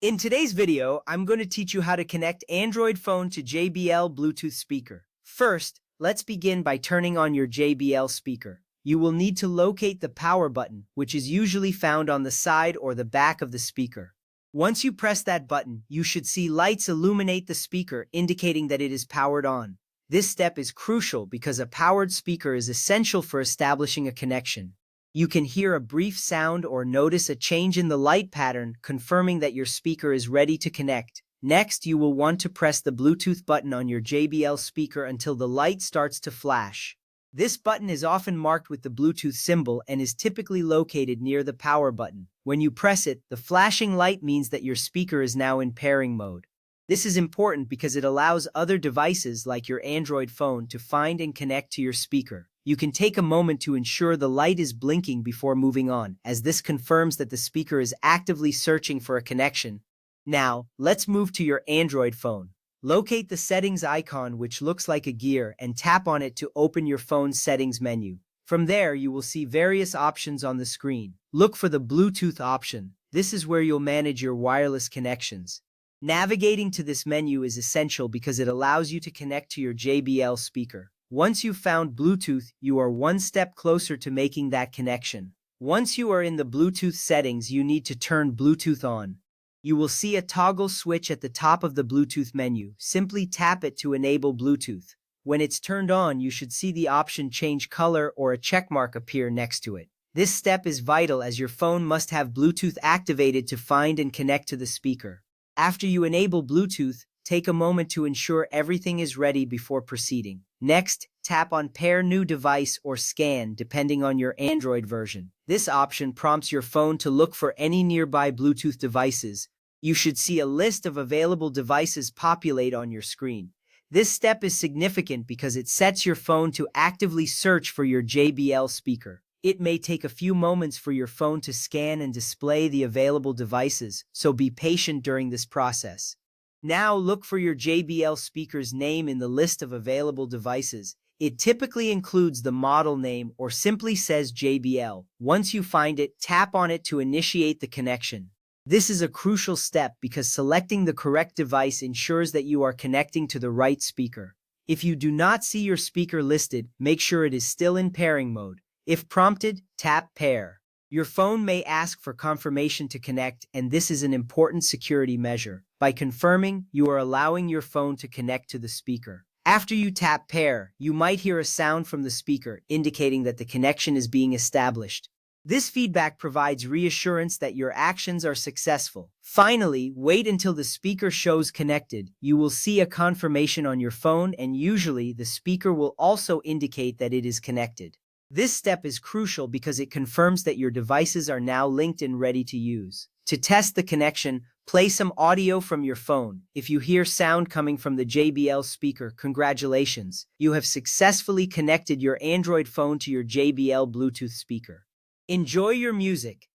In today's video, I'm going to teach you how to connect Android phone to JBL Bluetooth speaker. First, let's begin by turning on your JBL speaker. You will need to locate the power button, which is usually found on the side or the back of the speaker. Once you press that button, you should see lights illuminate the speaker, indicating that it is powered on. This step is crucial because a powered speaker is essential for establishing a connection. You can hear a brief sound or notice a change in the light pattern, confirming that your speaker is ready to connect. Next, you will want to press the Bluetooth button on your JBL speaker until the light starts to flash. This button is often marked with the Bluetooth symbol and is typically located near the power button. When you press it, the flashing light means that your speaker is now in pairing mode. This is important because it allows other devices like your Android phone to find and connect to your speaker. You can take a moment to ensure the light is blinking before moving on, as this confirms that the speaker is actively searching for a connection. Now, let's move to your Android phone. Locate the settings icon, which looks like a gear, and tap on it to open your phone's settings menu. From there, you will see various options on the screen. Look for the Bluetooth option. This is where you'll manage your wireless connections. Navigating to this menu is essential because it allows you to connect to your JBL speaker. Once you've found Bluetooth, you are one step closer to making that connection. Once you are in the Bluetooth settings, you need to turn Bluetooth on. You will see a toggle switch at the top of the Bluetooth menu. Simply tap it to enable Bluetooth. When it's turned on, you should see the option change color or a checkmark appear next to it. This step is vital as your phone must have Bluetooth activated to find and connect to the speaker. After you enable Bluetooth, take a moment to ensure everything is ready before proceeding. Next, tap on Pair New Device or Scan, depending on your Android version. This option prompts your phone to look for any nearby Bluetooth devices. You should see a list of available devices populate on your screen. This step is significant because it sets your phone to actively search for your JBL speaker. It may take a few moments for your phone to scan and display the available devices, so be patient during this process. Now look for your JBL speaker's name in the list of available devices. It typically includes the model name or simply says JBL. Once you find it, tap on it to initiate the connection. This is a crucial step because selecting the correct device ensures that you are connecting to the right speaker. If you do not see your speaker listed, make sure it is still in pairing mode. If prompted, tap Pair. Your phone may ask for confirmation to connect, and this is an important security measure. By confirming, you are allowing your phone to connect to the speaker. After you tap Pair, you might hear a sound from the speaker indicating that the connection is being established. This feedback provides reassurance that your actions are successful. Finally, wait until the speaker shows connected. You will see a confirmation on your phone, and usually the speaker will also indicate that it is connected. This step is crucial because it confirms that your devices are now linked and ready to use. To test the connection, play some audio from your phone. If you hear sound coming from the JBL speaker, congratulations! You have successfully connected your Android phone to your JBL Bluetooth speaker. Enjoy your music.